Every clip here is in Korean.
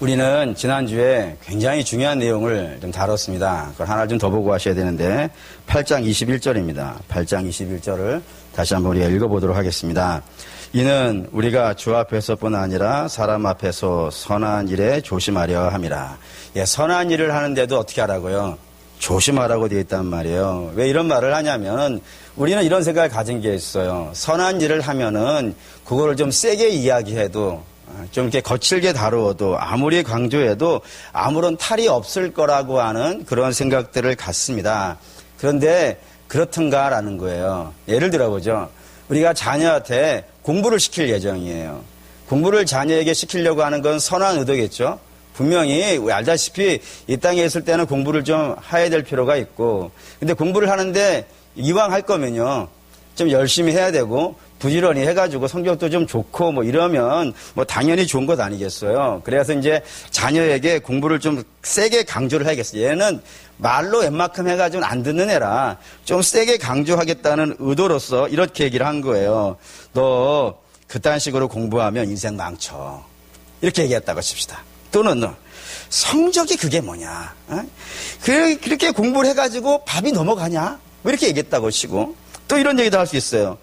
우리는 지난주에 굉장히 중요한 내용을 좀 다뤘습니다. 그걸 하나 좀 더 보고 하셔야 되는데 8장 21절입니다. 8장 21절을 다시 한번 우리가 읽어보도록 하겠습니다. 이는 우리가 주 앞에서뿐 아니라 사람 앞에서 선한 일에 조심하려 함이라. 예, 선한 일을 하는데도 어떻게 하라고요? 조심하라고 되어 있단 말이에요. 왜 이런 말을 하냐면 우리는 이런 생각을 가진 게 있어요. 선한 일을 하면은 그거를 좀 세게 이야기해도 좀 이렇게 거칠게 다루어도 아무리 강조해도 아무런 탈이 없을 거라고 하는 그런 생각들을 갖습니다. 그런데 그렇던가라는 거예요. 예를 들어보죠. 우리가 자녀한테 공부를 시킬 예정이에요. 공부를 자녀에게 시키려고 하는 건 선한 의도겠죠. 분명히 알다시피 이 땅에 있을 때는 공부를 좀 해야 될 필요가 있고, 근데 공부를 하는데 이왕 할 거면요 좀 열심히 해야 되고 부지런히 해가지고 성적도 좀 좋고 뭐 이러면 뭐 당연히 좋은 것 아니겠어요. 그래서 이제 자녀에게 공부를 좀 세게 강조를 하겠어요. 얘는 말로 웬만큼 해가지고는 안 듣는 애라 좀 세게 강조하겠다는 의도로서 이렇게 얘기를 한 거예요. 너 그딴 식으로 공부하면 인생 망쳐. 이렇게 얘기했다고 칩시다. 또는 너 성적이 그게 뭐냐. 어? 그렇게 공부를 해가지고 밥이 넘어가냐. 뭐 이렇게 얘기했다고 치고 또 이런 얘기도 할 수 있어요.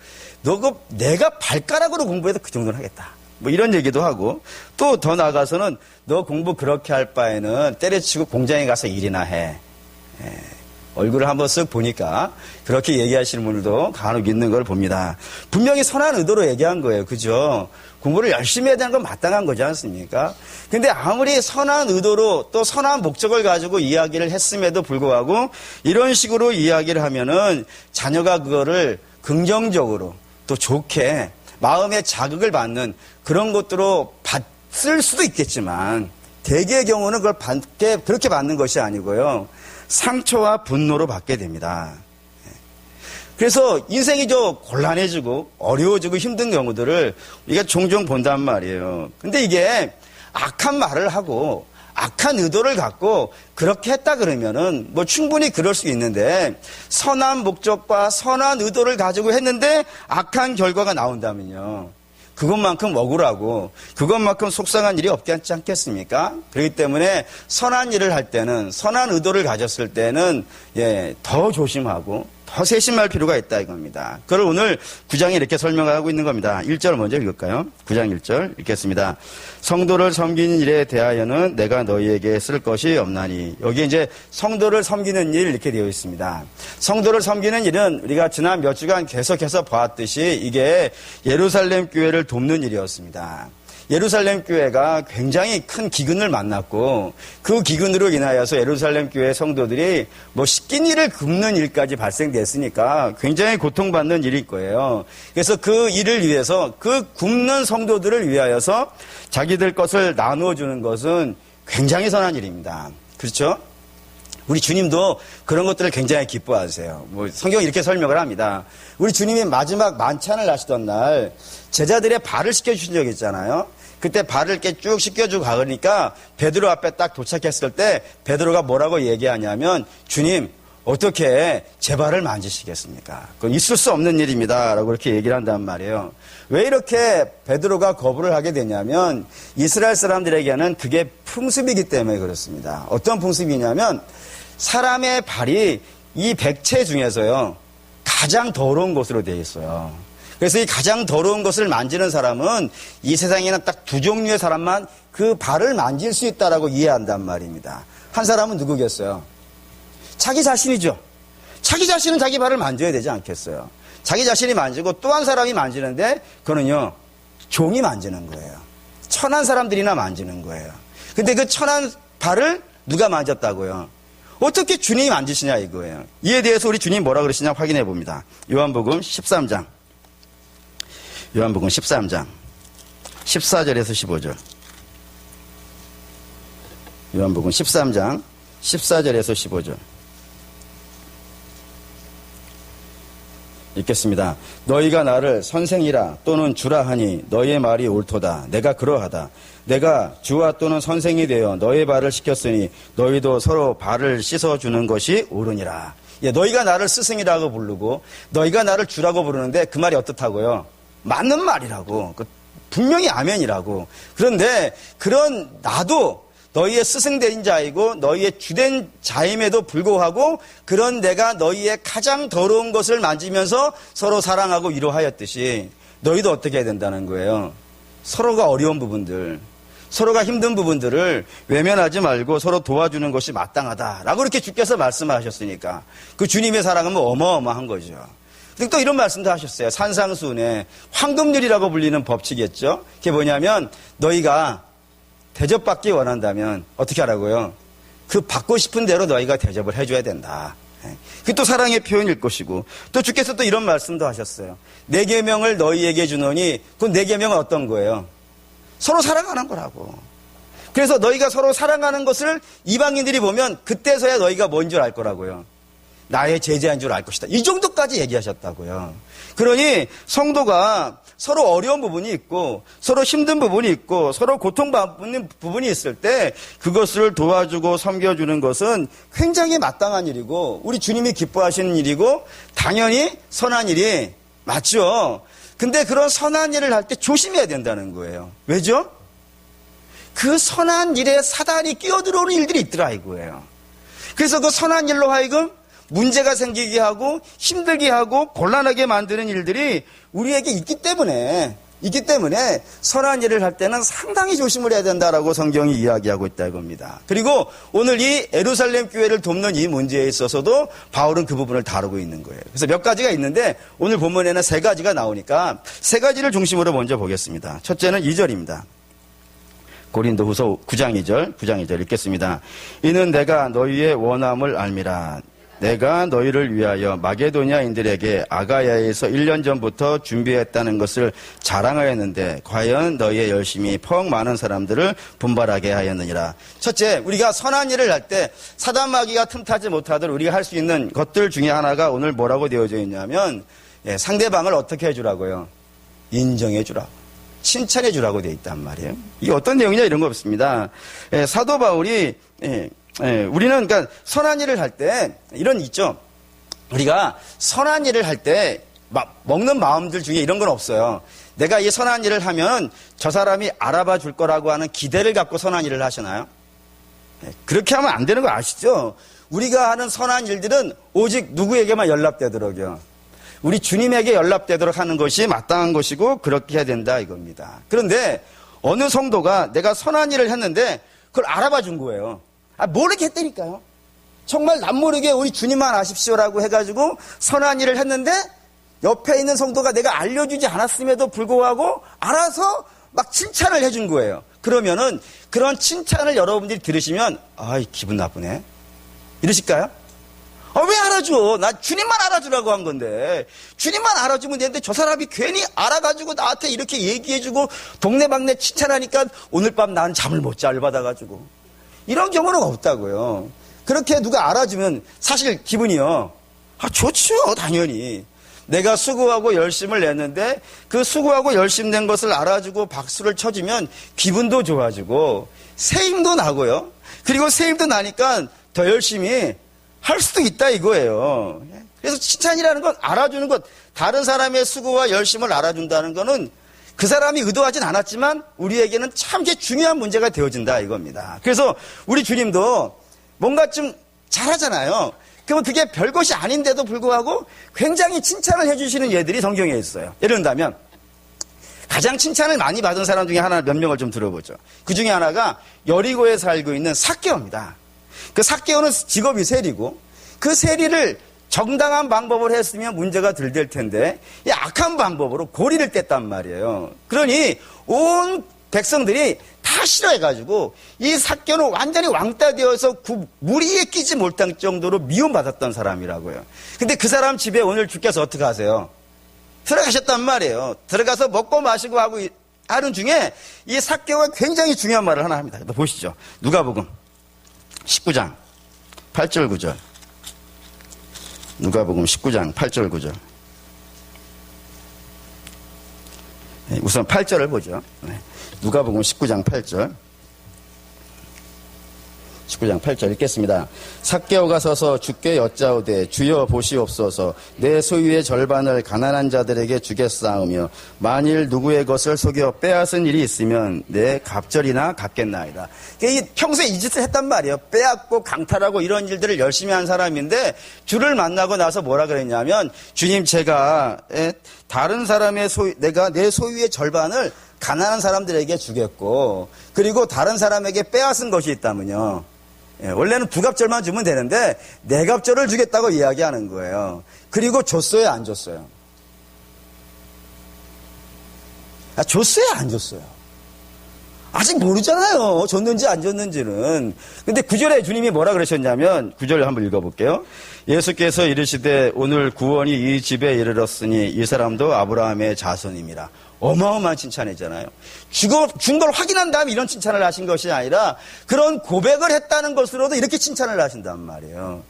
내가 발가락으로 공부해도 그 정도는 하겠다. 뭐 이런 얘기도 하고 또 더 나아가서는 너 공부 그렇게 할 바에는 때려치고 공장에 가서 일이나 해. 얼굴을 한번 쓱 보니까 그렇게 얘기하시는 분들도 간혹 있는 걸 봅니다. 분명히 선한 의도로 얘기한 거예요. 그죠? 공부를 열심히 해야 되는 건 마땅한 거지 않습니까? 근데 아무리 선한 의도로 또 선한 목적을 가지고 이야기를 했음에도 불구하고 이런 식으로 이야기를 하면은 자녀가 그거를 긍정적으로 또 좋게 마음의 자극을 받는 그런 것들로 받을 수도 있겠지만 대개의 경우는 그렇게 받는 것이 아니고요. 상처와 분노로 받게 됩니다. 그래서 인생이 곤란해지고 어려워지고 힘든 경우들을 우리가 종종 본단 말이에요. 근데 이게 악한 말을 하고 악한 의도를 갖고 그렇게 했다 그러면은 뭐 충분히 그럴 수 있는데 선한 목적과 선한 의도를 가지고 했는데 악한 결과가 나온다면요. 그것만큼 억울하고 그것만큼 속상한 일이 없지 않겠습니까? 그렇기 때문에 선한 일을 할 때는 선한 의도를 가졌을 때는 더 조심하고 더 세심할 필요가 있다 이겁니다. 그걸 오늘 9장에 이렇게 설명하고 있는 겁니다. 1절 먼저 읽을까요? 9장 1절 읽겠습니다. 성도를 섬기는 일에 대하여는 내가 너희에게 쓸 것이 없나니. 여기 이제 성도를 섬기는 일 이렇게 되어 있습니다. 성도를 섬기는 일은 우리가 지난 몇 주간 계속해서 보았듯이 이게 예루살렘 교회를 돕는 일이었습니다. 예루살렘 교회가 굉장히 큰 기근을 만났고 그 기근으로 인하여서 예루살렘 교회 성도들이 뭐 식기니를 굽는 일까지 발생됐으니까 굉장히 고통받는 일일 거예요. 그래서 그 일을 위해서 그 굽는 성도들을 위하여서 자기들 것을 나누어주는 것은 굉장히 선한 일입니다. 그렇죠? 우리 주님도 그런 것들을 굉장히 기뻐하세요. 성경이 이렇게 설명을 합니다. 우리 주님이 마지막 만찬을 하시던 날 제자들의 발을 씻겨주신 적이 있잖아요. 그때 발을 이렇게 쭉 씻겨주고 가니까 베드로 앞에 딱 도착했을 때 베드로가 뭐라고 얘기하냐면 주님 어떻게 제 발을 만지시겠습니까? 그건 있을 수 없는 일입니다. 라고 이렇게 얘기를 한단 말이에요. 왜 이렇게 베드로가 거부를 하게 되냐면 이스라엘 사람들에게는 그게 풍습이기 때문에 그렇습니다. 어떤 풍습이냐면 사람의 발이 이 백체 중에서요 가장 더러운 것으로 되어 있어요. 그래서 이 가장 더러운 것을 만지는 사람은 이 세상에는 딱 두 종류의 사람만 그 발을 만질 수 있다라고 이해한단 말입니다. 한 사람은 누구겠어요? 자기 자신이죠. 자기 자신은 자기 발을 만져야 되지 않겠어요? 자기 자신이 만지고 또 한 사람이 만지는데 그거는요 종이 만지는 거예요. 천한 사람들이나 만지는 거예요. 근데 그 천한 발을 누가 만졌다고요? 어떻게 주님이 만지시냐 이거예요. 이에 대해서 우리 주님이 뭐라 그러시냐 확인해 봅니다. 요한복음 13장 14절에서 15절. 요한복음 13장 14절에서 15절. 읽겠습니다. 너희가 나를 선생이라 또는 주라 하니 너희의 말이 옳도다. 내가 그러하다. 내가 주와 또는 선생이 되어 너희의 발을 씻겼으니 너희도 서로 발을 씻어주는 것이 옳으니라. 너희가 나를 스승이라고 부르고 너희가 나를 주라고 부르는데 그 말이 어떻다고요? 맞는 말이라고. 분명히 아멘이라고. 그런데 나도 너희의 스승된 자이고 너희의 주된 자임에도 불구하고 그런 내가 너희의 가장 더러운 것을 만지면서 서로 사랑하고 위로하였듯이 너희도 어떻게 해야 된다는 거예요. 서로가 어려운 부분들, 서로가 힘든 부분들을 외면하지 말고 서로 도와주는 것이 마땅하다라고 이렇게 주께서 말씀하셨으니까 그 주님의 사랑은 뭐 어마어마한 거죠. 그리고 또 이런 말씀도 하셨어요. 산상수훈의 황금률이라고 불리는 법칙이었죠. 그게 뭐냐면 너희가 대접받기 원한다면 어떻게 하라고요? 그 받고 싶은 대로 너희가 대접을 해줘야 된다. 그게 또 사랑의 표현일 것이고 또 주께서 또 이런 말씀도 하셨어요. 내 계명을 너희에게 주노니 그 내 계명은 어떤 거예요? 서로 사랑하는 거라고. 그래서 너희가 서로 사랑하는 것을 이방인들이 보면 그때서야 너희가 뭔 줄 알 거라고요. 나의 제자인 줄 알 것이다. 이 정도까지 얘기하셨다고요. 그러니 성도가 서로 어려운 부분이 있고 서로 힘든 부분이 있고 서로 고통받는 부분이 있을 때 그것을 도와주고 섬겨주는 것은 굉장히 마땅한 일이고 우리 주님이 기뻐하시는 일이고 당연히 선한 일이 맞죠. 근데 그런 선한 일을 할 때 조심해야 된다는 거예요. 왜죠? 그 선한 일에 사단이 끼어들어오는 일들이 있더라 이거예요. 그래서 그 선한 일로 하여금 문제가 생기게 하고 힘들게 하고 곤란하게 만드는 일들이 우리에게 있기 때문에 선한 일을 할 때는 상당히 조심을 해야 된다라고 성경이 이야기하고 있다 이겁니다. 그리고 오늘 이 예루살렘 교회를 돕는 이 문제에 있어서도 바울은 그 부분을 다루고 있는 거예요. 그래서 몇 가지가 있는데 오늘 본문에는 세 가지가 나오니까 세 가지를 중심으로 먼저 보겠습니다. 첫째는 2절입니다. 고린도후서 9장 2절 읽겠습니다. 이는 내가 너희의 원함을 알미라. 내가 너희를 위하여 마게도냐인들에게 아가야에서 1년 전부터 준비했다는 것을 자랑하였는데 과연 너희의 열심이 퍽 많은 사람들을 분발하게 하였느니라. 첫째, 우리가 선한 일을 할 때 사단 마귀가 틈타지 못하도록 우리가 할 수 있는 것들 중에 하나가 오늘 뭐라고 되어져 있냐면 상대방을 어떻게 해주라고요? 인정해 주라고. 칭찬해 주라고 되어 있단 말이에요. 이게 어떤 내용이냐 이런 거 없습니다. 사도 바울이 우리는 그러니까 선한 일을 할 때 이런 있죠. 우리가 선한 일을 할 때 먹는 마음들 중에 이런 건 없어요. 내가 이 선한 일을 하면 저 사람이 알아봐 줄 거라고 하는 기대를 갖고 선한 일을 하시나요? 그렇게 하면 안 되는 거 아시죠? 우리가 하는 선한 일들은 오직 누구에게만 연락되도록요. 우리 주님에게 연락되도록 하는 것이 마땅한 것이고 그렇게 해야 된다 이겁니다. 그런데 어느 성도가 내가 선한 일을 했는데 그걸 알아봐 준 거예요. 모르게 했다니까요. 정말 남모르게 우리 주님만 아십시오라고 해가지고 선한 일을 했는데 옆에 있는 성도가 내가 알려주지 않았음에도 불구하고 알아서 막 칭찬을 해준 거예요. 그러면은 그런 칭찬을 여러분들이 들으시면 아이 기분 나쁘네 이러실까요? 왜 알아줘? 나 주님만 알아주라고 한 건데 주님만 알아주면 되는데 저 사람이 괜히 알아가지고 나한테 이렇게 얘기해주고 동네방네 칭찬하니까 오늘 밤 난 잠을 못 자 열받아가지고 이런 경우는 없다고요. 그렇게 누가 알아주면 사실 기분이요. 좋죠. 당연히. 내가 수고하고 열심을 냈는데 그 수고하고 열심 낸 것을 알아주고 박수를 쳐주면 기분도 좋아지고 새 힘도 나고요. 그리고 새 힘도 나니까 더 열심히 할 수도 있다 이거예요. 그래서 칭찬이라는 건 알아주는 것, 다른 사람의 수고와 열심을 알아준다는 거는 그 사람이 의도하진 않았지만 우리에게는 참 중요한 문제가 되어진다 이겁니다. 그래서 우리 주님도 뭔가 좀 잘하잖아요. 그러면 그게 별것이 아닌데도 불구하고 굉장히 칭찬을 해주시는 예들이 성경에 있어요. 예를 든다면 가장 칭찬을 많이 받은 사람 중에 하나 몇 명을 좀 들어보죠. 그 중에 하나가 여리고에 살고 있는 삭개오입니다. 그 삭개오는 직업이 세리고 그 세리를 정당한 방법을 했으면 문제가 덜 될 텐데 이 악한 방법으로 고리를 뗐단 말이에요. 그러니 온 백성들이 다 싫어해가지고 이 삭개오는 완전히 왕따 되어서 무리에 끼지 못할 정도로 미움받았던 사람이라고요. 근데 그 사람 집에 오늘 주께서 어떻게 하세요? 들어가셨단 말이에요. 들어가서 먹고 마시고 하고 하는 중에 이 삭개오가 굉장히 중요한 말을 하나 합니다. 보시죠. 누가복음 19장 8절 9절. 누가복음 19장 8절 9절. 우선 8절을 보죠. 누가복음 19장 8절. 19장 8절 읽겠습니다. 삭개오가 서서 주께 여짜오되 주여 보시옵소서 내 소유의 절반을 가난한 자들에게 주겠사오며 만일 누구의 것을 속여 빼앗은 일이 있으면 내 갑절이나 갚겠나이다. 평소에 이 짓을 했단 말이에요. 빼앗고 강탈하고 이런 일들을 열심히 한 사람인데 주를 만나고 나서 뭐라 그랬냐면 주님 제가 다른 사람의 내가 내 소유의 절반을 가난한 사람들에게 주겠고 그리고 다른 사람에게 빼앗은 것이 있다면요. 원래는 두 갑절만 주면 되는데 네 갑절을 주겠다고 이야기하는 거예요. 그리고 줬어요, 안 줬어요? 줬어요, 안 줬어요? 아직 모르잖아요. 줬는지 안 줬는지는. 근데 9절에 주님이 뭐라 그러셨냐면 9절 한번 읽어볼게요. 예수께서 이르시되 오늘 구원이 이 집에 이르렀으니 이 사람도 아브라함의 자손입니다. 어마어마한 칭찬이잖아요. 준 걸 확인한 다음에 이런 칭찬을 하신 것이 아니라 그런 고백을 했다는 것으로도 이렇게 칭찬을 하신단 말이에요.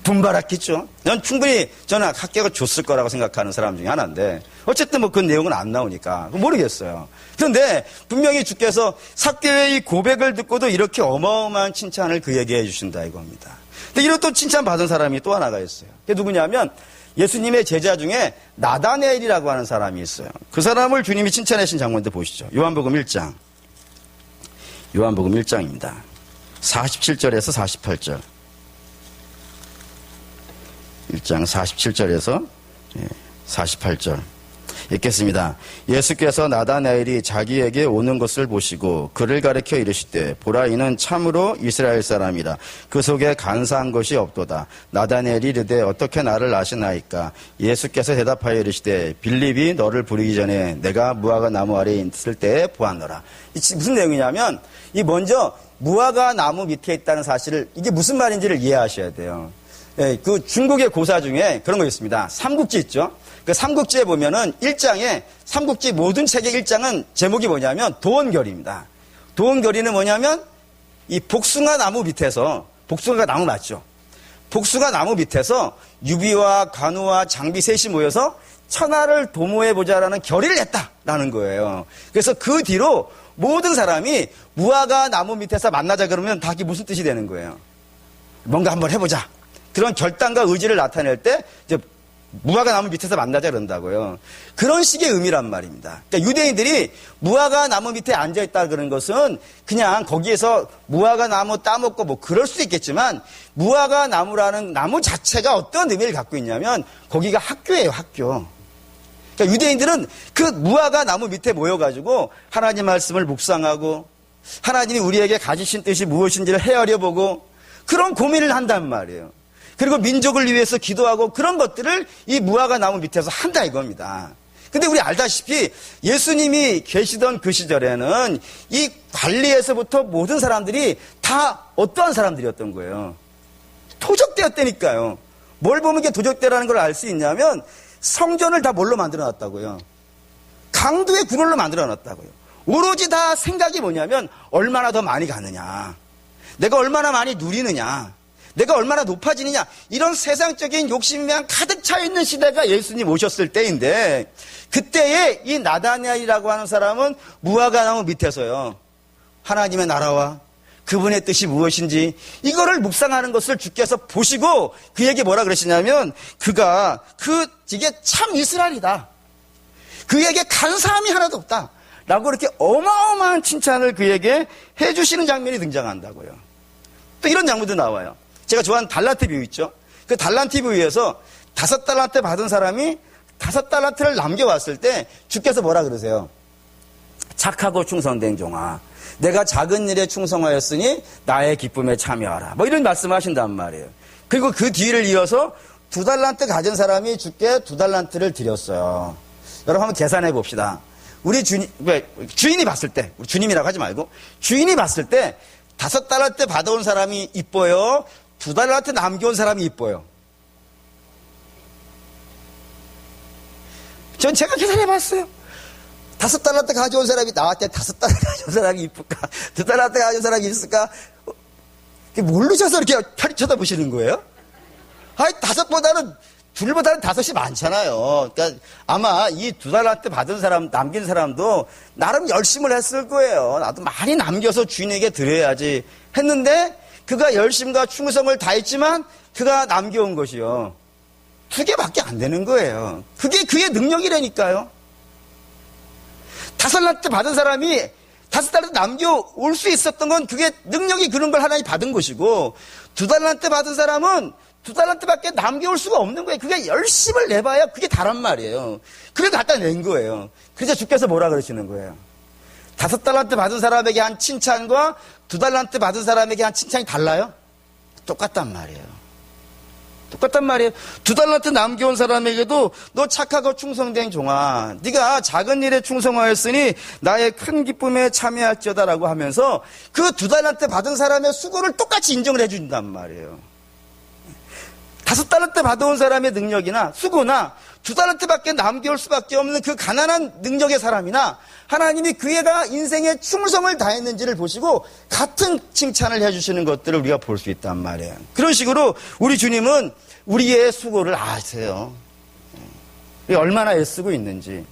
분발했겠죠. 난 충분히 저는 학교가 줬을 거라고 생각하는 사람 중에 하나인데 어쨌든 뭐 그 내용은 안 나오니까 모르겠어요. 그런데 분명히 주께서 삭개오의 이 고백을 듣고도 이렇게 어마어마한 칭찬을 그에게 해주신다 이겁니다. 근데 이런 또 칭찬 받은 사람이 또 하나가 있어요. 그게 누구냐면 예수님의 제자 중에 나다네엘이라고 하는 사람이 있어요. 그 사람을 주님이 칭찬하신 장면도 보시죠. 요한복음 1장. 요한복음 1장입니다. 47절에서 48절. 1장 47절에서 48절. 읽겠습니다. 예수께서 나다나엘이 자기에게 오는 것을 보시고 그를 가리켜 이르시되 보라 이는 참으로 이스라엘 사람이라 그 속에 간사한 것이 없도다. 나다나엘이 이르되 어떻게 나를 아시나이까? 예수께서 대답하여 이르시되 빌립이 너를 부르기 전에 내가 무화과 나무 아래에 있을 때에 보았노라. 무슨 내용이냐면 이 먼저 무화과 나무 밑에 있다는 사실을 이게 무슨 말인지를 이해하셔야 돼요. 그 중국의 고사 중에 그런 거 있습니다. 삼국지 있죠? 그 삼국지에 보면은 1장에 삼국지 모든 책의 1장은 제목이 뭐냐면 도원결의입니다. 도원결의는 뭐냐면 이 복숭아 나무 밑에서 복숭아가 나무 맞죠? 복숭아 나무 밑에서 유비와 관우와 장비 셋이 모여서 천하를 도모해보자라는 결의를 했다라는 거예요. 그래서 그 뒤로 모든 사람이 무화과 나무 밑에서 만나자 그러면 다 그게 무슨 뜻이 되는 거예요? 뭔가 한번 해보자. 그런 결단과 의지를 나타낼 때 이제 무화과 나무 밑에서 만나자 그런다고요. 그런 식의 의미란 말입니다. 그러니까 유대인들이 무화과 나무 밑에 앉아있다 그런 것은 그냥 거기에서 무화과 나무 따먹고 뭐 그럴 수도 있겠지만 무화과 나무라는 나무 자체가 어떤 의미를 갖고 있냐면 거기가 학교예요, 학교. 그러니까 유대인들은 그 무화과 나무 밑에 모여가지고 하나님 말씀을 묵상하고 하나님이 우리에게 가지신 뜻이 무엇인지를 헤아려보고 그런 고민을 한단 말이에요. 그리고 민족을 위해서 기도하고 그런 것들을 이 무화과 나무 밑에서 한다 이겁니다. 근데 우리 알다시피 예수님이 계시던 그 시절에는 이 관리에서부터 모든 사람들이 다 어떠한 사람들이었던 거예요? 도적대였다니까요. 뭘 보면 이게 도적대라는 걸 알 수 있냐면 성전을 다 뭘로 만들어 놨다고요? 강도의 군원로 만들어 놨다고요. 오로지 다 생각이 뭐냐면 얼마나 더 많이 가느냐, 내가 얼마나 많이 누리느냐, 내가 얼마나 높아지느냐, 이런 세상적인 욕심만 가득 차 있는 시대가 예수님 오셨을 때인데 그때에 이 나다나엘이라고 하는 사람은 무화과 나무 밑에서요 하나님의 나라와 그분의 뜻이 무엇인지 이거를 묵상하는 것을 주께서 보시고 그에게 뭐라 그러시냐면 이게 참 이스라엘이다, 그에게 간사함이 하나도 없다 라고 이렇게 어마어마한 칭찬을 그에게 해주시는 장면이 등장한다고요. 또 이런 장면도 나와요. 제가 좋아하는 달란트 비유 있죠? 그 달란트 비유에서 5달란트 받은 사람이 5달란트를 남겨왔을 때 주께서 뭐라 그러세요? 착하고 충성된 종아, 내가 작은 일에 충성하였으니 나의 기쁨에 참여하라. 뭐 이런 말씀을 하신단 말이에요. 그리고 그 뒤를 이어서 2달란트 가진 사람이 주께 2달란트를 드렸어요. 여러분 한번 계산해 봅시다. 우리 주인이 봤을 때, 우리 주님이라고 하지 말고 주인이 봤을 때 5달란트 받아온 사람이 이뻐요? 2달란트 남겨온 사람이 이뻐요? 전 제가 계산해봤어요. 5달란트 가져온 사람이 나한테 5달란트 가져온 사람이 이쁠까? 2달란트 가져온 사람이 있을까? 모르셔서 이렇게 편히 쳐다보시는 거예요? 아니 5보다는 둘보다는 5이 많잖아요. 그러니까 아마 이 2달란트 받은 사람, 남긴 사람도 나름 열심을 했을 거예요. 나도 많이 남겨서 주인에게 드려야지 했는데 그가 열심과 충성을 다했지만 그가 남겨온 것이요. 2개밖에 안 되는 거예요. 그게 그의 능력이라니까요. 5달란트 받은 사람이 5달란트 남겨올 수 있었던 건 그게 능력이 그런 걸 하나님 받은 것이고 2달란트 받은 사람은 2달란트밖에 남겨올 수가 없는 거예요. 그게 열심을 내봐야 그게 다란 말이에요. 그래 갖다 낸 거예요. 그래서 주께서 뭐라 그러시는 거예요. 5달란트 받은 사람에게 한 칭찬과 2달란트 받은 사람에게 한 칭찬이 달라요? 똑같단 말이에요. 똑같단 말이에요. 2달란트 남겨온 사람에게도 너 착하고 충성된 종아, 네가 작은 일에 충성하였으니 나의 큰 기쁨에 참여할지어다라고 하면서 그 2달란트 받은 사람의 수고를 똑같이 인정을 해준단 말이에요. 5달란트 받아온 사람의 능력이나 수고나 2달란트밖에 남겨올 수밖에 없는 그 가난한 능력의 사람이나 하나님이 그 애가 인생에 충성을 다했는지를 보시고 같은 칭찬을 해주시는 것들을 우리가 볼 수 있단 말이에요. 그런 식으로 우리 주님은 우리의 수고를 아세요. 얼마나 애쓰고 있는지,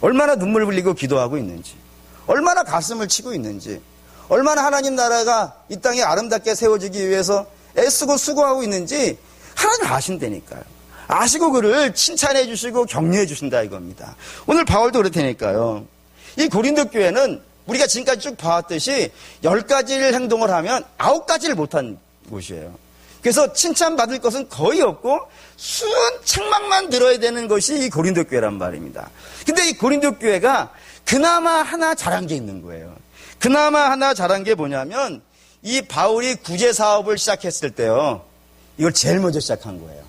얼마나 눈물 흘리고 기도하고 있는지, 얼마나 가슴을 치고 있는지, 얼마나 하나님 나라가 이 땅에 아름답게 세워지기 위해서 애쓰고 수고하고 있는지 하나님 아신다니까요. 아시고 그를 칭찬해 주시고 격려해 주신다 이겁니다. 오늘 바울도 그렇다니까요. 이 고린도 교회는 우리가 지금까지 쭉 봐왔듯이 10가지를 행동을 하면 9가지를 못한 곳이에요. 그래서 칭찬받을 것은 거의 없고 순 책망만 들어야 되는 것이 이 고린도 교회란 말입니다. 근데 이 고린도 교회가 그나마 하나 잘한 게 있는 거예요. 그나마 하나 잘한 게 뭐냐면 이 바울이 구제 사업을 시작했을 때요. 이걸 제일 먼저 시작한 거예요.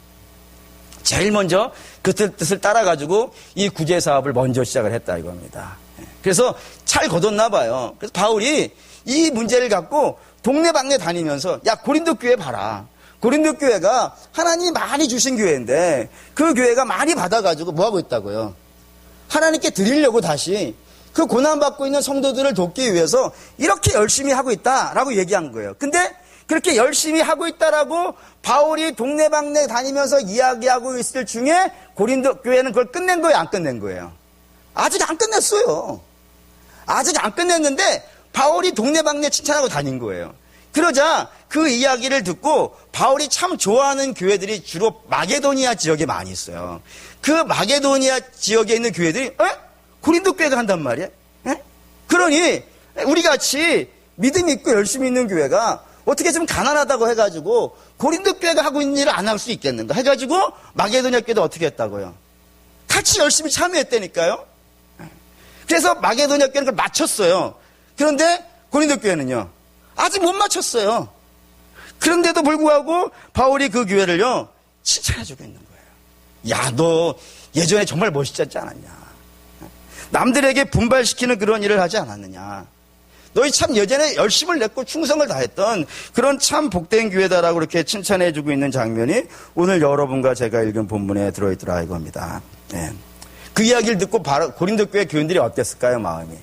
제일 먼저 그 뜻을 따라가지고 이 구제 사업을 먼저 시작을 했다 이겁니다. 그래서 잘 거뒀나 봐요. 그래서 바울이 이 문제를 갖고 동네방네 다니면서 야 고린도 교회 봐라. 고린도 교회가 하나님이 많이 주신 교회인데 그 교회가 많이 받아가지고 뭐하고 있다고요. 하나님께 드리려고 다시 그 고난받고 있는 성도들을 돕기 위해서 이렇게 열심히 하고 있다라고 얘기한 거예요. 근데 그렇게 열심히 하고 있다라고 바울이 동네방네 다니면서 이야기하고 있을 중에 고린도 교회는 그걸 끝낸 거예요? 안 끝낸 거예요? 아직 안 끝냈어요. 아직 안 끝냈는데 바울이 동네방네 칭찬하고 다닌 거예요. 그러자 그 이야기를 듣고 바울이 참 좋아하는 교회들이 주로 마게도니아 지역에 많이 있어요. 그 마게도니아 지역에 있는 교회들이 고린도 교회가 한단 말이야? 그러니 우리 같이 믿음 있고 열심히 있는 교회가 어떻게 좀 가난하다고 해가지고 고린도 교회가 하고 있는 일을 안 할 수 있겠는가 해가지고 마게도니아 교회도 어떻게 했다고요? 같이 열심히 참여했다니까요. 그래서 마게도니아 교회는 그걸 마쳤어요. 그런데 고린도 교회는요 아직 못 마쳤어요. 그런데도 불구하고 바울이 그 교회를요 칭찬해주고 있는 거예요. 야, 너 예전에 정말 멋있지 않았냐? 남들에게 분발시키는 그런 일을 하지 않았느냐? 너희 참 예전에 열심을 냈고 충성을 다했던 그런 참 복된 교회다라고 그렇게 칭찬해주고 있는 장면이 오늘 여러분과 제가 읽은 본문에 들어있더라 이겁니다. 네. 그 이야기를 듣고 고린도 교회 교인들이 어땠을까요, 마음이?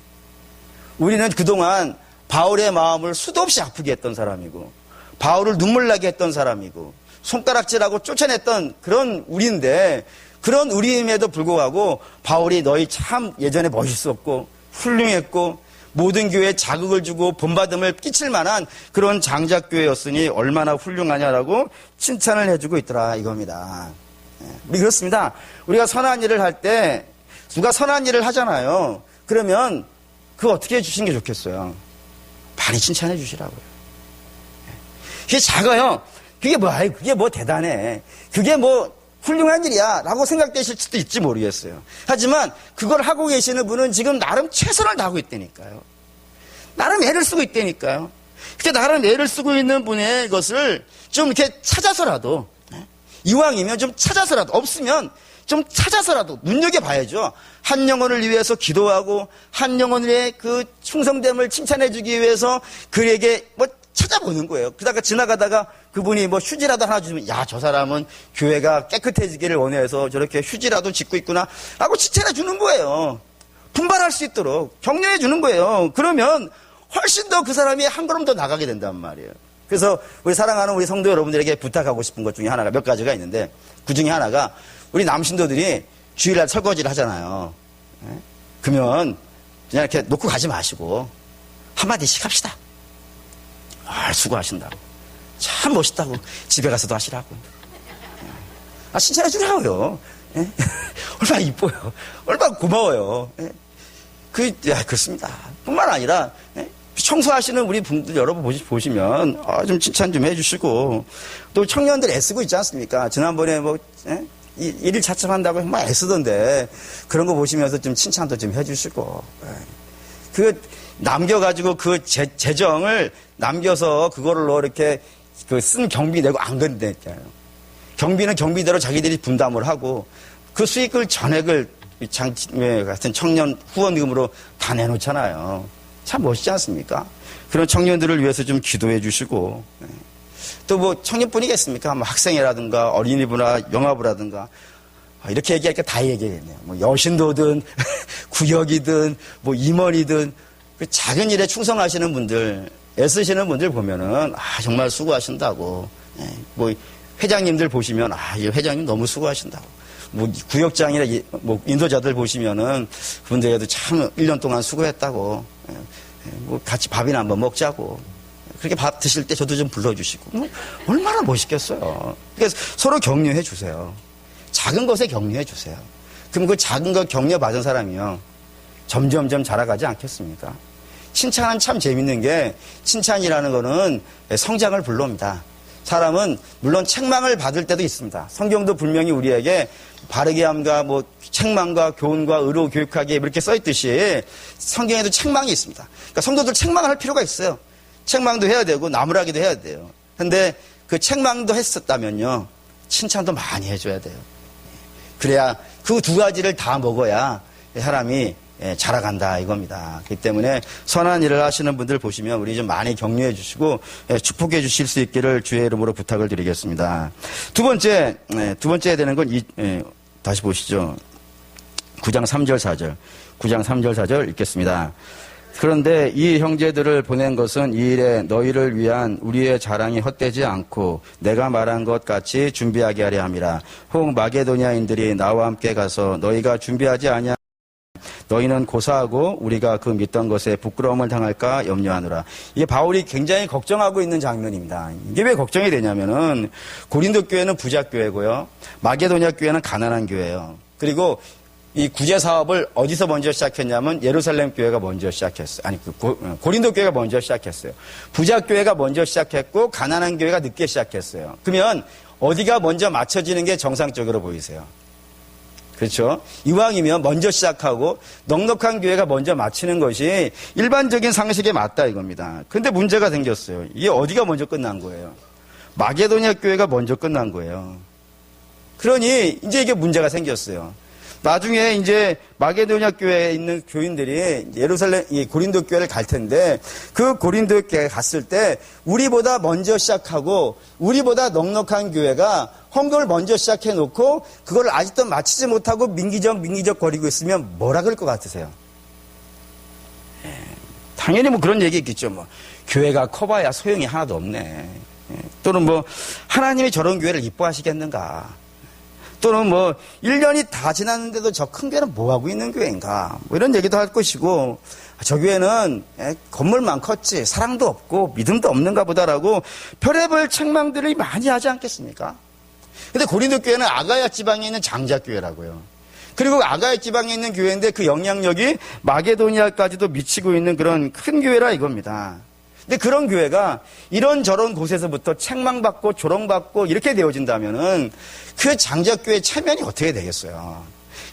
우리는 그동안 바울의 마음을 수도 없이 아프게 했던 사람이고 바울을 눈물 나게 했던 사람이고 손가락질하고 쫓아냈던 그런 우리인데 그런 우리임에도 불구하고 바울이 너희 참 예전에 멋있었고 훌륭했고 모든 교회에 자극을 주고 본받음을 끼칠 만한 그런 장작교회였으니 얼마나 훌륭하냐라고 칭찬을 해주고 있더라 이겁니다. 우리 그렇습니다. 우리가 선한 일을 할 때 누가 선한 일을 하잖아요. 그러면 그거 어떻게 해주시는 게 좋겠어요? 많이 칭찬해 주시라고요. 그게 작아요. 그게 뭐야? 그게 뭐 대단해. 그게 뭐 훌륭한 일이야 라고 생각되실 수도 있지 모르겠어요. 하지만 그걸 하고 계시는 분은 지금 나름 최선을 다하고 있다니까요. 나름 애를 쓰고 있다니까요. 그렇게 나름 애를 쓰고 있는 분의 것을 좀 이렇게 찾아서라도 이왕이면 좀 찾아서라도 없으면 좀 찾아서라도 눈여겨봐야죠. 한 영혼을 위해서 기도하고 한 영혼의 그 충성됨을 칭찬해주기 위해서 그에게 뭐 찾아보는 거예요. 그러다가 지나가다가 그분이 뭐 휴지라도 하나 주면 야, 저 사람은 교회가 깨끗해지기를 원해서 저렇게 휴지라도 짓고 있구나 라고 칭찬해 주는 거예요. 분발할 수 있도록 격려해 주는 거예요. 그러면 훨씬 더 그 사람이 한 걸음 더 나가게 된단 말이에요. 그래서 우리 사랑하는 우리 성도 여러분들에게 부탁하고 싶은 것 중에 하나가 몇 가지가 있는데 그 중에 하나가 우리 남신도들이 주일날 설거지를 하잖아요. 그러면 그냥 이렇게 놓고 가지 마시고 한마디씩 합시다. 수고하신다고. 참 멋있다고. 집에 가서도 하시라고. 칭찬해 주라고요. 얼마나 이뻐요. 얼마나 고마워요. 그렇습니다. 뿐만 아니라 청소하시는 우리 분들 여러분 보시면 좀 칭찬 좀 해주시고 또 청년들 애쓰고 있지 않습니까? 지난번에 일일 차참한다고 정말 애쓰던데 그런 거 보시면서 좀 칭찬도 좀 해주시고 남겨가지고 그 재정을 남겨서 그거를 이렇게 쓴 경비 내고 안 건다니까요. 경비는 경비대로 자기들이 분담을 하고 그 수익을 전액을 같은 청년 후원금으로 다 내놓잖아요. 참 멋있지 않습니까? 그런 청년들을 위해서 좀 기도해 주시고 또 청년뿐이겠습니까? 학생회라든가 어린이부나 영화부라든가 이렇게 얘기하니까 다 얘기하겠네요. 여신도든 구역이든 임원이든 그 작은 일에 충성하시는 분들 애쓰시는 분들 보면은 정말 수고하신다고. 회장님들 보시면 이 회장님 너무 수고하신다고. 구역장이나 인도자들 보시면은 그분들에도 참 1년 동안 수고했다고. 같이 밥이나 한번 먹자고. 그렇게 밥 드실 때 저도 좀 불러주시고. 얼마나 멋있겠어요. 그래서 서로 격려해 주세요. 작은 것에 격려해 주세요. 그럼 그 작은 것 격려 받은 사람이요. 점점점 자라가지 않겠습니까? 칭찬은 참 재밌는 게 칭찬이라는 거는 성장을 불러옵니다. 사람은 물론 책망을 받을 때도 있습니다. 성경도 분명히 우리에게 바르게 함과 책망과 교훈과 의로 교육하기에 이렇게 써있듯이 성경에도 책망이 있습니다. 그러니까 성도들 책망을 할 필요가 있어요. 책망도 해야 되고 나무라기도 해야 돼요. 그런데 그 책망도 했었다면요. 칭찬도 많이 해줘야 돼요. 그래야 그 두 가지를 다 먹어야 사람이 자라간다 이겁니다. 그렇기 때문에 선한 일을 하시는 분들 보시면 우리 좀 많이 격려해 주시고 축복해 주실 수 있기를 주의 이름으로 부탁을 드리겠습니다. 두 번째 해야 되는 건 다시 보시죠. 9장 3절 4절 9장 3절 4절 읽겠습니다. 그런데 이 형제들을 보낸 것은 이 일에 너희를 위한 우리의 자랑이 헛되지 않고 내가 말한 것 같이 준비하게 하려 함이라. 혹 마게도냐인들이 나와 함께 가서 너희가 준비하지 아니하 너희는 고사하고 우리가 그 믿던 것에 부끄러움을 당할까 염려하노라. 이게 바울이 굉장히 걱정하고 있는 장면입니다. 이게 왜 걱정이 되냐면은 고린도 교회는 부자 교회고요. 마게도냐 교회는 가난한 교회예요. 그리고 이 구제 사업을 어디서 먼저 시작했냐면 예루살렘 교회가 먼저 시작했어요. 아니 고린도 교회가 먼저 시작했어요. 부자 교회가 먼저 시작했고 가난한 교회가 늦게 시작했어요. 그러면 어디가 먼저 맞춰지는 게 정상적으로 보이세요? 그렇죠? 이왕이면 먼저 시작하고 넉넉한 교회가 먼저 마치는 것이 일반적인 상식에 맞다 이겁니다. 근데 문제가 생겼어요. 이게 어디가 먼저 끝난 거예요? 마게도냐 교회가 먼저 끝난 거예요. 그러니 이제 이게 문제가 생겼어요. 나중에 이제 마게도냐 교회에 있는 교인들이 고린도 교회를 갈 텐데 그 고린도 교회에 갔을 때 우리보다 먼저 시작하고 우리보다 넉넉한 교회가 헌금을 먼저 시작해 놓고 그걸 아직도 마치지 못하고 민기적 거리고 있으면 뭐라 그럴 것 같으세요? 당연히 그런 얘기 있겠죠. 교회가 커봐야 소용이 하나도 없네. 또는 하나님이 저런 교회를 이뻐하시겠는가. 또는 1년이 다 지났는데도 저 큰 교회는 뭐하고 있는 교회인가. 이런 얘기도 할 것이고, 저 교회는 건물만 컸지, 사랑도 없고, 믿음도 없는가 보다라고 별의별 책망들을 많이 하지 않겠습니까? 근데 고린도 교회는 아가야 지방에 있는 장자교회라고요. 그리고 아가야 지방에 있는 교회인데 그 영향력이 마게도니아까지도 미치고 있는 그런 큰 교회라 이겁니다. 근데 그런 교회가 이런저런 곳에서부터 책망받고 조롱받고 이렇게 되어진다면은 그 장자교회 체면이 어떻게 되겠어요?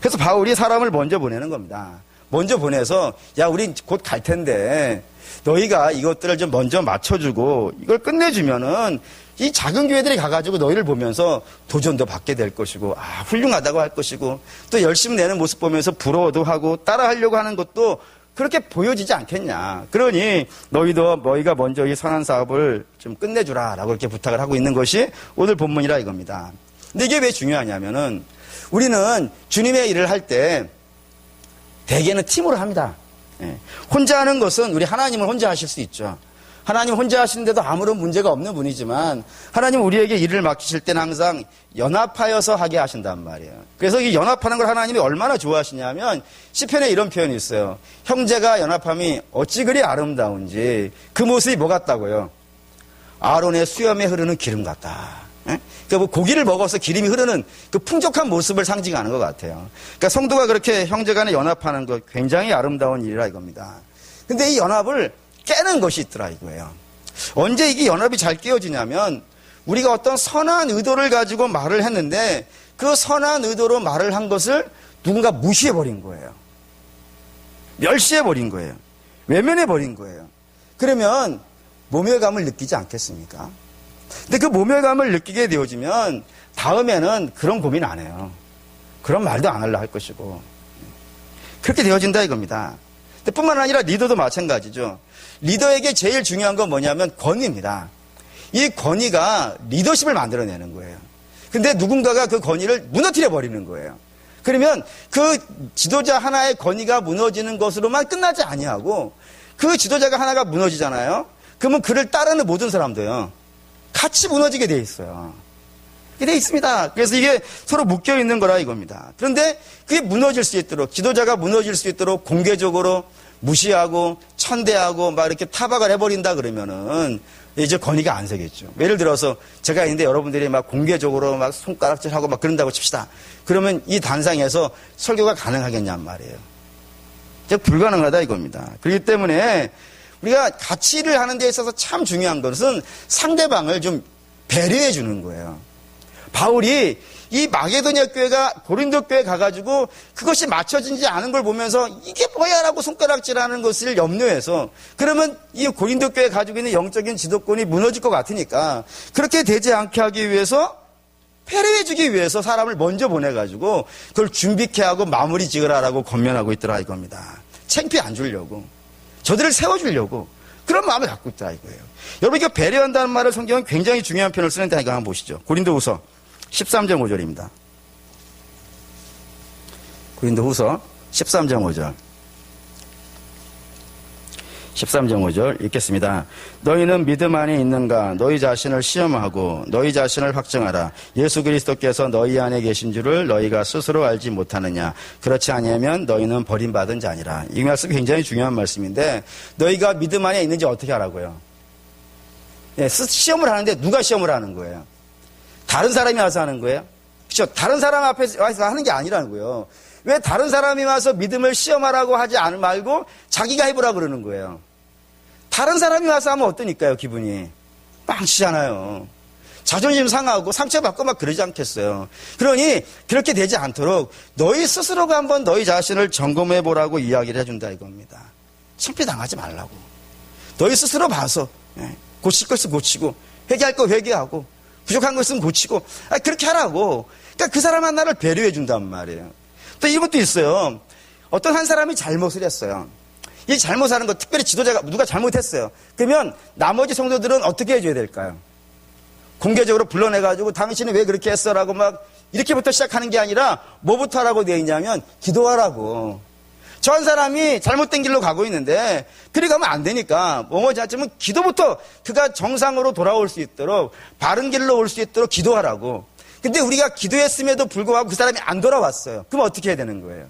그래서 바울이 사람을 먼저 보내는 겁니다. 먼저 보내서 야 우리 곧 갈 텐데 너희가 이것들을 좀 먼저 맞춰주고 이걸 끝내주면은 이 작은 교회들이 가가지고 너희를 보면서 도전도 받게 될 것이고 훌륭하다고 할 것이고 또 열심히 내는 모습 보면서 부러워도 하고 따라하려고 하는 것도 그렇게 보여지지 않겠냐. 그러니 너희가 먼저 이 선한 사업을 좀 끝내주라라고 이렇게 부탁을 하고 있는 것이 오늘 본문이라 이겁니다. 근데 이게 왜 중요하냐면은 우리는 주님의 일을 할 때 대개는 팀으로 합니다. 혼자 하는 것은 우리 하나님은 혼자 하실 수 있죠. 하나님 혼자 하시는데도 아무런 문제가 없는 분이지만 하나님 우리에게 일을 맡기실 때는 항상 연합하여서 하게 하신단 말이에요. 그래서 이 연합하는 걸 하나님이 얼마나 좋아하시냐면 시편에 이런 표현이 있어요. 형제가 연합함이 어찌 그리 아름다운지 그 모습이 뭐 같다고요? 아론의 수염에 흐르는 기름 같다. 그러니까 뭐 고기를 먹어서 기름이 흐르는 그 풍족한 모습을 상징하는 것 같아요. 그러니까 성도가 그렇게 형제간에 연합하는 것 굉장히 아름다운 일이라 이겁니다. 근데 이 연합을 깨는 것이 있더라 이거예요. 언제 이게 연합이 잘 깨어지냐면 우리가 어떤 선한 의도를 가지고 말을 했는데 그 선한 의도로 말을 한 것을 누군가 무시해버린 거예요. 멸시해버린 거예요. 외면해버린 거예요. 그러면 모멸감을 느끼지 않겠습니까? 근데 그 모멸감을 느끼게 되어지면 다음에는 그런 고민 안 해요. 그런 말도 안 하려 할 것이고 그렇게 되어진다 이겁니다. 근데 뿐만 아니라 리더도 마찬가지죠. 리더에게 제일 중요한 건 뭐냐면 권위입니다. 이 권위가 리더십을 만들어내는 거예요. 근데 누군가가 그 권위를 무너뜨려 버리는 거예요. 그러면 그 지도자 하나의 권위가 무너지는 것으로만 끝나지 아니하고 그 지도자가 하나가 무너지잖아요. 그러면 그를 따르는 모든 사람도요. 같이 무너지게 돼 있어요. 이게 돼 있습니다. 그래서 이게 서로 묶여 있는 거라 이겁니다. 그런데 그게 무너질 수 있도록 지도자가 무너질 수 있도록 공개적으로 무시하고 천대하고 막 이렇게 타박을 해버린다 그러면은 이제 권위가 안 서겠죠. 예를 들어서 제가 있는데 여러분들이 막 공개적으로 막 손가락질하고 막 그런다고 칩시다. 그러면 이 단상에서 설교가 가능하겠냔 말이에요. 이제 불가능하다 이겁니다. 그렇기 때문에 우리가 같이 일을 하는 데 있어서 참 중요한 것은 상대방을 좀 배려해 주는 거예요. 바울이 이 마게도냐 교회가 고린도 교회 가가지고 그것이 맞춰지지 않은 걸 보면서 이게 뭐야라고 손가락질하는 것을 염려해서 그러면 이 고린도 교회 가지고 있는 영적인 지도권이 무너질 것 같으니까 그렇게 되지 않게 하기 위해서 배려해 주기 위해서 사람을 먼저 보내가지고 그걸 준비케 하고 마무리 지으라라고 권면하고 있더라 이겁니다. 창피 안 주려고 저들을 세워주려고 그런 마음을 갖고 있다 이거예요. 여러분 이거 배려한다는 말을 성경은 굉장히 중요한 표현을 쓰는데 이거 한번 보시죠. 고린도후서 13장 5절입니다. 고린도후서 13장 5절. 13장 5절 읽겠습니다. 너희는 믿음 안에 있는가? 너희 자신을 시험하고 너희 자신을 확증하라. 예수 그리스도께서 너희 안에 계신 줄을 너희가 스스로 알지 못하느냐? 그렇지 아니하면 너희는 버림받은 자니라. 이 말씀이 굉장히 중요한 말씀인데 너희가 믿음 안에 있는지 어떻게 하라고요? 예, 시험을 하는데 누가 시험을 하는 거예요? 다른 사람이 와서 하는 거예요? 그렇죠? 다른 사람 앞에서 와서 하는 게 아니라는 거예요. 왜 다른 사람이 와서 믿음을 시험하라고 하지 말고 자기가 해보라 그러는 거예요. 다른 사람이 와서 하면 어떠니까요, 기분이? 빵치잖아요. 자존심 상하고 상처받고 막 그러지 않겠어요. 그러니 그렇게 되지 않도록 너희 스스로가 한번 너희 자신을 점검해보라고 이야기를 해준다 이겁니다. 창피당하지 말라고. 너희 스스로 봐서 고칠 것을 고치고 회개할 거 회개하고 부족한 것은 고치고 그렇게 하라고. 그러니까 그 사람 하나를 배려해 준단 말이에요. 또 이것도 있어요. 어떤 한 사람이 잘못을 했어요. 이 잘못하는 거 특별히 지도자가 누가 잘못했어요. 그러면 나머지 성도들은 어떻게 해줘야 될까요? 공개적으로 불러내가지고 당신은 왜 그렇게 했어라고 막 이렇게부터 시작하는 게 아니라 뭐부터 하라고 되어 있냐면 기도하라고. 저 한 사람이 잘못된 길로 가고 있는데 그리 가면 안 되니까 뭐뭐지 않지만 기도부터 그가 정상으로 돌아올 수 있도록 바른 길로 올 수 있도록 기도하라고. 근데 우리가 기도했음에도 불구하고 그 사람이 안 돌아왔어요. 그럼 어떻게 해야 되는 거예요?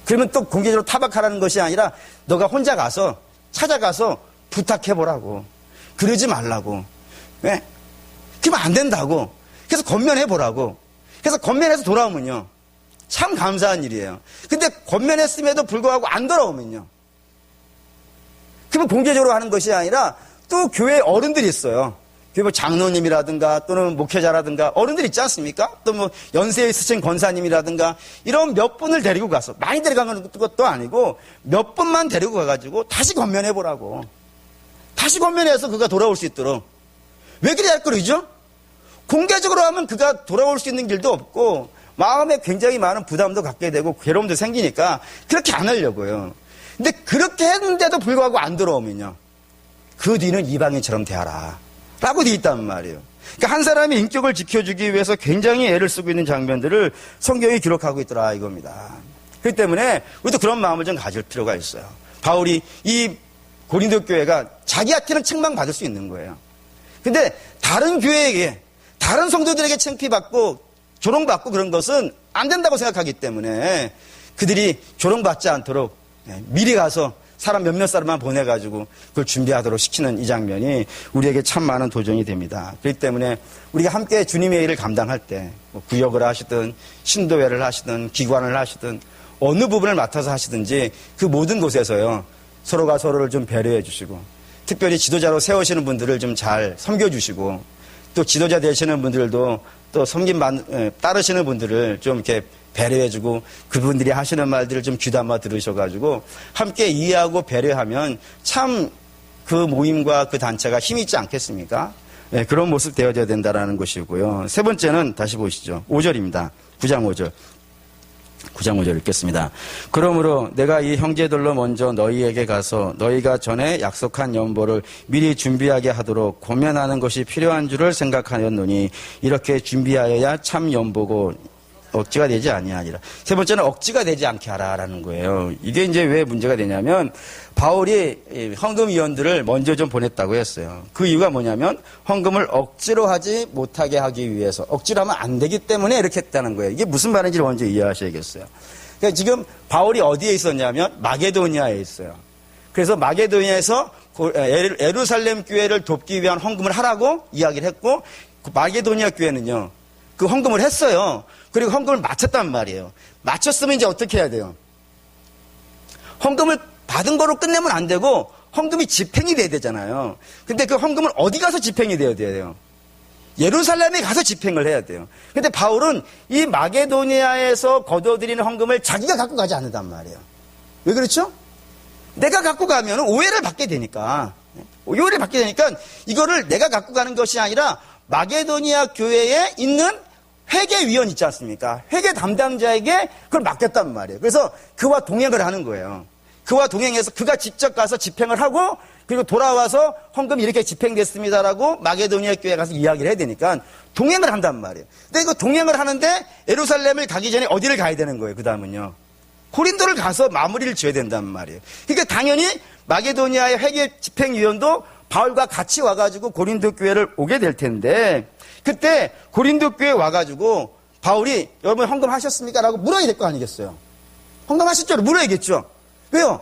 그러면 또 공개적으로 타박하라는 것이 아니라 너가 혼자 가서 찾아가서 부탁해보라고. 그러지 말라고. 왜? 그러면 안 된다고. 그래서 권면해보라고. 그래서 권면해서 돌아오면요. 참 감사한 일이에요. 근데 권면했음에도 불구하고 안 돌아오면요. 그러면 공개적으로 하는 것이 아니라 또 교회 어른들이 있어요. 교회 뭐 장로님이라든가 또는 목회자라든가 어른들 있지 않습니까? 또 뭐 연세에 있으신 권사님이라든가 이런 몇 분을 데리고 가서 많이 데려가는 것도 아니고 몇 분만 데리고 가가지고 다시 권면해보라고. 다시 권면해서 그가 돌아올 수 있도록. 왜 그래야 할 거죠? 공개적으로 하면 그가 돌아올 수 있는 길도 없고 마음에 굉장히 많은 부담도 갖게 되고 괴로움도 생기니까 그렇게 안 하려고요. 근데 그렇게 했는데도 불구하고 안 들어오면요. 그 뒤는 이방인처럼 대하라. 라고 되어 있단 말이에요. 그러니까 한 사람의 인격을 지켜주기 위해서 굉장히 애를 쓰고 있는 장면들을 성경이 기록하고 있더라 이겁니다. 그렇기 때문에 우리도 그런 마음을 좀 가질 필요가 있어요. 바울이 이 고린도 교회가 자기한테는 책망받을 수 있는 거예요. 근데 다른 교회에게, 다른 성도들에게 창피받고 조롱받고 그런 것은 안 된다고 생각하기 때문에 그들이 조롱받지 않도록 미리 가서 사람 몇몇 사람만 보내가지고 그걸 준비하도록 시키는 이 장면이 우리에게 참 많은 도전이 됩니다. 그렇기 때문에 우리가 함께 주님의 일을 감당할 때 구역을 하시든 신도회를 하시든 기관을 하시든 어느 부분을 맡아서 하시든지 그 모든 곳에서요 서로가 서로를 좀 배려해 주시고 특별히 지도자로 세우시는 분들을 좀 잘 섬겨주시고 또 지도자 되시는 분들도 또 따르시는 분들을 좀 이렇게 배려해주고 그분들이 하시는 말들을 좀 귀담아 들으셔가지고 함께 이해하고 배려하면 참 그 모임과 그 단체가 힘이 있지 않겠습니까? 네, 그런 모습 되어져야 된다는 것이고요. 세 번째는 다시 보시죠. 5절입니다. 9장 5절. 9장 5절 읽겠습니다. 그러므로 내가 이 형제들로 먼저 너희에게 가서 너희가 전에 약속한 연보를 미리 준비하게 하도록 고면하는 것이 필요한 줄을 생각하였노니 이렇게 준비하여야 참 연보고 억지가 되지 아니하니라. 세 번째는 억지가 되지 않게 하라라는 거예요. 이게 이제 왜 문제가 되냐면 바울이 헌금위원들을 먼저 좀 보냈다고 했어요. 그 이유가 뭐냐면 헌금을 억지로 하지 못하게 하기 위해서, 억지로 하면 안 되기 때문에 이렇게 했다는 거예요. 이게 무슨 말인지를 먼저 이해하셔야겠어요. 그러니까 지금 바울이 어디에 있었냐면 마게도니아에 있어요. 그래서 마게도니아에서 예루살렘 교회를 돕기 위한 헌금을 하라고 이야기를 했고 그 마게도니아 교회는요 그 헌금을 했어요. 그리고 헌금을 마쳤단 말이에요. 마쳤으면 이제 어떻게 해야 돼요? 헌금을 받은 거로 끝내면 안 되고 헌금이 집행이 돼야 되잖아요. 근데 그 헌금을 어디 가서 집행이 돼야 돼요? 예루살렘에 가서 집행을 해야 돼요. 근데 바울은 이 마게도니아에서 거둬들이는 헌금을 자기가 갖고 가지 않는단 말이에요. 왜 그렇죠? 내가 갖고 가면 오해를 받게 되니까. 오해를 받게 되니까 이거를 내가 갖고 가는 것이 아니라 마게도니아 교회에 있는 회계위원 있지 않습니까? 회계 담당자에게 그걸 맡겼단 말이에요. 그래서 그와 동행을 하는 거예요. 그와 동행해서 그가 직접 가서 집행을 하고 그리고 돌아와서 헌금이 이렇게 집행됐습니다라고 마게도니아 교회에 가서 이야기를 해야 되니까 동행을 한단 말이에요. 근데 이거 동행을 하는데 예루살렘을 가기 전에 어디를 가야 되는 거예요? 그 다음은요. 고린도를 가서 마무리를 지어야 된단 말이에요. 그러니까 당연히 마게도니아의 회계 집행위원도 바울과 같이 와가지고 고린도 교회를 오게 될 텐데 그때 고린도 교회에 와가지고 바울이 여러분 헌금하셨습니까? 라고 물어야 될 거 아니겠어요? 헌금하셨죠? 물어야겠죠? 왜요?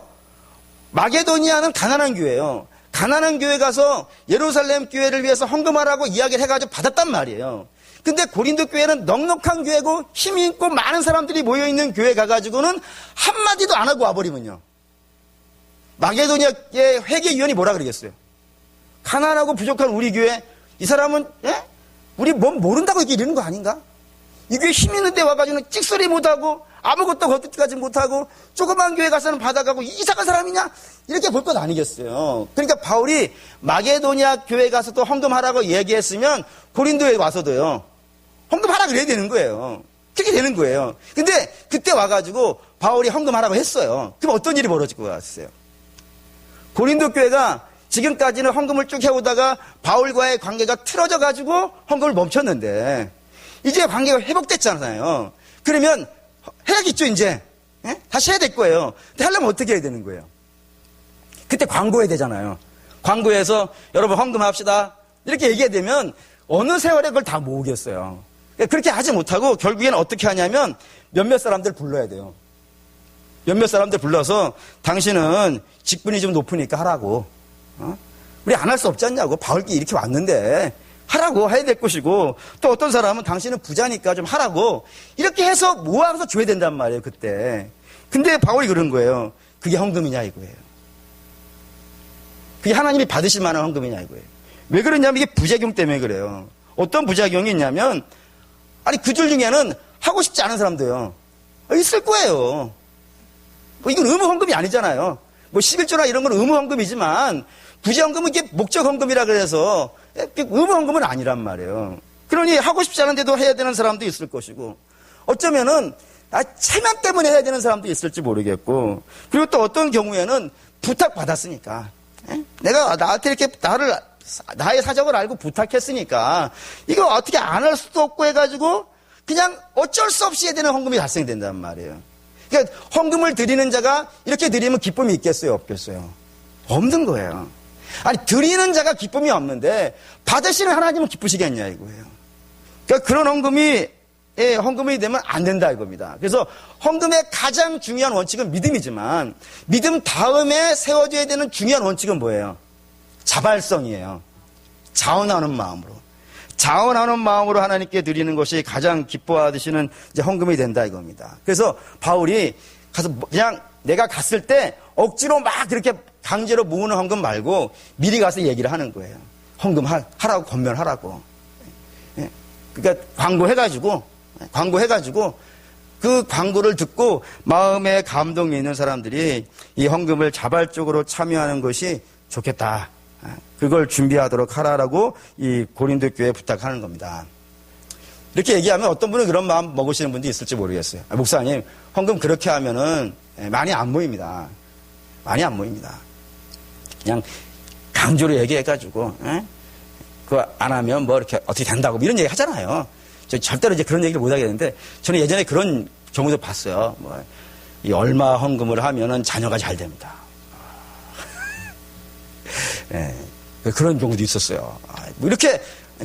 마게도니아는 가난한 교회예요. 가난한 교회 가서 예루살렘 교회를 위해서 헌금하라고 이야기를 해가지고 받았단 말이에요. 근데 고린도 교회는 넉넉한 교회고 힘이 있고 많은 사람들이 모여있는 교회 가가지고는 한마디도 안 하고 와버리면요. 마게도니아의 회계위원이 뭐라 그러겠어요? 가난하고 부족한 우리 교회, 이 사람은, 예? 우리 뭔 모른다고 이러는 거 아닌가? 이 교회 힘 있는 데 와가지고는 찍소리 못하고, 아무것도 거듭까지 못하고, 조그만 교회 가서는 받아가고, 이상한 사람이냐? 이렇게 볼 것 아니겠어요. 그러니까 바울이 마게도니아 교회 가서도 헌금하라고 얘기했으면, 고린도에 와서도요, 헌금하라 그래야 되는 거예요. 그렇게 되는 거예요. 근데 그때 와가지고, 바울이 헌금하라고 했어요. 그럼 어떤 일이 벌어질 것 같으세요? 고린도 교회가 지금까지는 헌금을 쭉 해오다가 바울과의 관계가 틀어져가지고 헌금을 멈췄는데 이제 관계가 회복됐잖아요. 그러면 해야겠죠 이제. 예? 다시 해야 될 거예요. 근데 하려면 어떻게 해야 되는 거예요? 그때 광고해야 되잖아요. 광고해서 여러분 헌금합시다 이렇게 얘기해야 되면 어느 세월에 그걸 다 모으겠어요. 그렇게 하지 못하고 결국에는 어떻게 하냐면 몇몇 사람들 불러야 돼요. 몇몇 사람들 불러서 당신은 직분이 좀 높으니까 하라고. 우리 안 할 수 없지 않냐고. 바울기 이렇게 왔는데 하라고 해야 될 것이고 또 어떤 사람은 당신은 부자니까 좀 하라고 이렇게 해서 모아서 줘야 된단 말이에요. 그때. 근데 바울이 그런 거예요. 그게 헌금이냐 이거예요. 그게 하나님이 받으실 만한 헌금이냐 이거예요. 왜 그러냐면 이게 부작용 때문에 그래요. 어떤 부작용이 있냐면 아니 그 줄 중에는 하고 싶지 않은 사람도요. 있을 거예요. 이건 의무 헌금이 아니잖아요. 뭐 11조나 이런 건 의무 헌금이지만 부재 헌금은 이게 목적 헌금이라 그래서 의무 헌금은 아니란 말이에요. 그러니 하고 싶지 않은데도 해야 되는 사람도 있을 것이고 어쩌면은 체면 때문에 해야 되는 사람도 있을지 모르겠고 그리고 또 어떤 경우에는 부탁받았으니까 내가 나한테 이렇게 나의 사정을 알고 부탁했으니까 이거 어떻게 안 할 수도 없고 해가지고 그냥 어쩔 수 없이 해야 되는 헌금이 발생된단 말이에요. 그러니까 헌금을 드리는 자가 이렇게 드리면 기쁨이 있겠어요? 없겠어요? 없는 거예요. 아니, 드리는 자가 기쁨이 없는데 받으시는 하나님은 기쁘시겠냐 이거예요. 그러니까 그런 헌금이 되면 안 된다 이겁니다. 그래서 헌금의 가장 중요한 원칙은 믿음이지만 믿음 다음에 세워져야 되는 중요한 원칙은 뭐예요? 자발성이에요. 자원하는 마음으로. 자원하는 마음으로 하나님께 드리는 것이 가장 기뻐하시는 이제 헌금이 된다 이겁니다. 그래서 바울이 가서 그냥 내가 갔을 때 억지로 막 그렇게 강제로 모으는 헌금 말고 미리 가서 얘기를 하는 거예요. 헌금 하라고 권면하라고. 그러니까 광고해가지고 그 광고를 듣고 마음에 감동이 있는 사람들이 이 헌금을 자발적으로 참여하는 것이 좋겠다. 그걸 준비하도록 하라라고 이 고린도 교회에 부탁하는 겁니다. 이렇게 얘기하면 어떤 분은 그런 마음 먹으시는 분도 있을지 모르겠어요. 목사님, 헌금 그렇게 하면은 많이 안 모입니다. 많이 안 모입니다. 그냥 강조로 얘기해가지고, 그거 안 하면 뭐 이렇게 어떻게 된다고 이런 얘기 하잖아요. 저 절대로 이제 그런 얘기를 못 하겠는데 저는 예전에 그런 경우도 봤어요. 이 얼마 헌금을 하면은 자녀가 잘 됩니다. 네, 그런 경우도 있었어요. 뭐 이렇게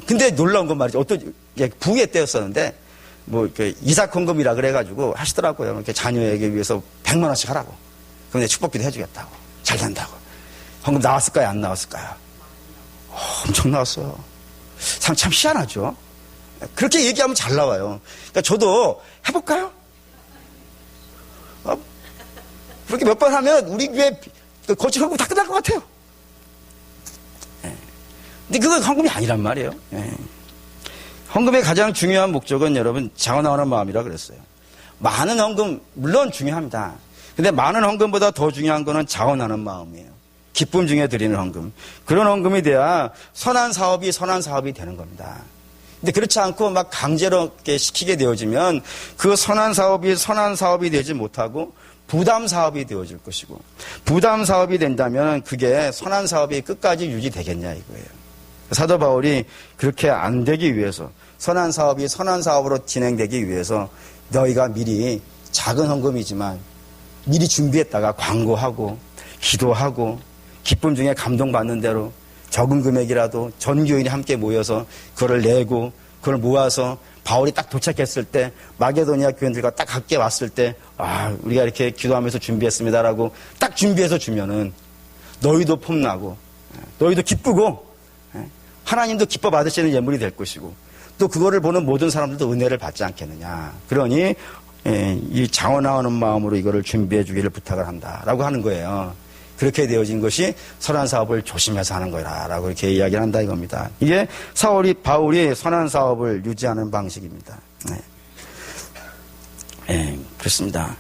근데 놀라운 건 말이죠. 어떤 부의 때였었는데 뭐 이렇게 이삭 헌금이라 그래가지고 하시더라고요. 이렇게 자녀에게 위해서 100만 원씩 하라고. 그럼 내가 축복기도 해주겠다고. 잘 된다고. 헌금 나왔을까요? 안 나왔을까요? 엄청 나왔어요. 참 희한하죠. 그렇게 얘기하면 잘 나와요. 그러니까 저도 해볼까요? 그렇게 몇 번 하면 우리 교회 거칠 헌금 다 끝날 것 같아요. 근데 그건 헌금이 아니란 말이에요. 헌금의 가장 중요한 목적은 여러분 자원하는 마음이라 그랬어요. 많은 헌금 물론 중요합니다. 근데 많은 헌금보다 더 중요한 거는 자원하는 마음이에요. 기쁨 중에 드리는 헌금. 그런 헌금이 돼야 선한 사업이 되는 겁니다. 근데 그렇지 않고 막 강제로 시키게 되어지면 그 선한 사업이 되지 못하고 부담 사업이 되어질 것이고 부담 사업이 된다면 그게 선한 사업이 끝까지 유지되겠냐 이거예요. 사도 바울이 그렇게 안 되기 위해서 선한 사업이 선한 사업으로 진행되기 위해서 너희가 미리 작은 헌금이지만 미리 준비했다가 광고하고 기도하고 기쁨 중에 감동받는 대로 적은 금액이라도 전 교인이 함께 모여서 그걸 내고 그걸 모아서 바울이 딱 도착했을 때 마게도니아 교인들과 딱 함께 왔을 때 우리가 이렇게 기도하면서 준비했습니다라고 딱 준비해서 주면은 너희도 폼나고 너희도 기쁘고 하나님도 기뻐 받으시는 예물이 될 것이고 또 그거를 보는 모든 사람들도 은혜를 받지 않겠느냐. 그러니 이 자원하는 마음으로 이거를 준비해 주기를 부탁을 한다라고 하는 거예요. 그렇게 되어진 것이 선한 사업을 조심해서 하는 거라라고 이렇게 이야기를 한다 이겁니다. 이게 바울이 선한 사업을 유지하는 방식입니다. 그렇습니다.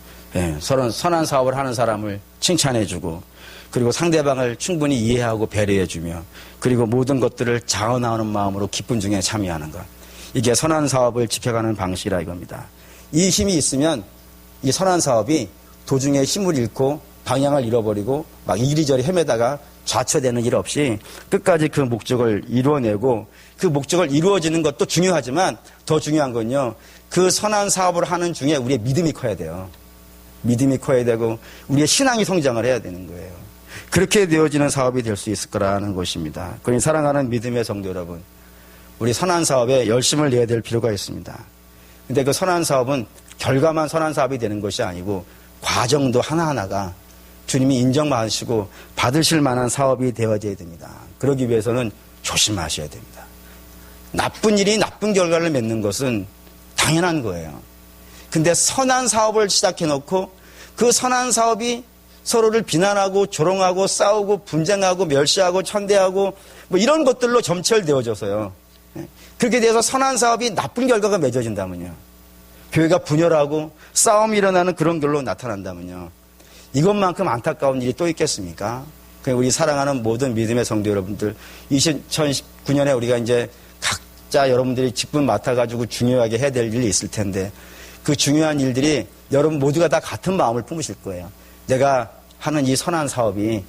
선한 사업을 하는 사람을 칭찬해주고 그리고 상대방을 충분히 이해하고 배려해주며 그리고 모든 것들을 자원하는 마음으로 기쁨 중에 참여하는 것. 이게 선한 사업을 지켜가는 방식이라 이겁니다. 이 힘이 있으면 이 선한 사업이 도중에 힘을 잃고 방향을 잃어버리고 막 이리저리 헤매다가 좌초되는 일 없이 끝까지 그 목적을 이루어내고 그 목적을 이루어지는 것도 중요하지만 더 중요한 건요. 그 선한 사업을 하는 중에 우리의 믿음이 커야 돼요. 믿음이 커야 되고 우리의 신앙이 성장을 해야 되는 거예요. 그렇게 되어지는 사업이 될 수 있을 거라는 것입니다. 그러니 사랑하는 믿음의 성도 여러분, 우리 선한 사업에 열심을 내야 될 필요가 있습니다. 근데 그 선한 사업은 결과만 선한 사업이 되는 것이 아니고 과정도 하나하나가 주님이 인정받으시고 받으실 만한 사업이 되어져야 됩니다. 그러기 위해서는 조심하셔야 됩니다. 나쁜 일이 나쁜 결과를 맺는 것은 당연한 거예요. 근데 선한 사업을 시작해놓고 그 선한 사업이 서로를 비난하고 조롱하고 싸우고 분쟁하고 멸시하고 천대하고 뭐 이런 것들로 점철되어져서요. 그렇게 돼서 선한 사업이 나쁜 결과가 맺어진다면요. 교회가 분열하고 싸움이 일어나는 그런 결로 나타난다면요. 이것만큼 안타까운 일이 또 있겠습니까? 우리 사랑하는 모든 믿음의 성도 여러분들, 2019년에 우리가 이제 각자 여러분들이 직분 맡아가지고 중요하게 해야 될 일이 있을 텐데 그 중요한 일들이 여러분 모두가 다 같은 마음을 품으실 거예요. 내가 하는 이 선한 사업이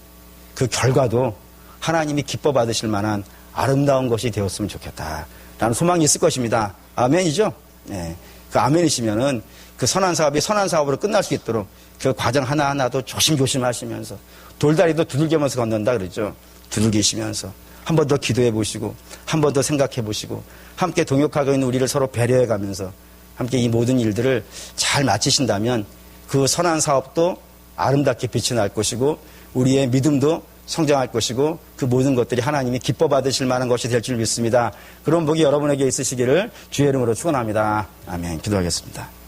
그 결과도 하나님이 기뻐 받으실 만한 아름다운 것이 되었으면 좋겠다. 라는 소망이 있을 것입니다. 아멘이죠? 네. 그 아멘이시면은 그 선한 사업이 선한 사업으로 끝날 수 있도록 그 과정 하나하나도 조심조심 하시면서 돌다리도 두들겨면서 걷는다 그러죠. 두들기시면서 한 번 더 기도해 보시고 한 번 더 생각해 보시고 함께 동역하고 있는 우리를 서로 배려해 가면서 함께 이 모든 일들을 잘 마치신다면 그 선한 사업도 아름답게 빛이 날 것이고 우리의 믿음도 성장할 것이고 그 모든 것들이 하나님이 기뻐 받으실 만한 것이 될 줄 믿습니다. 그런 복이 여러분에게 있으시기를 주의 이름으로 축원합니다. 아멘. 기도하겠습니다.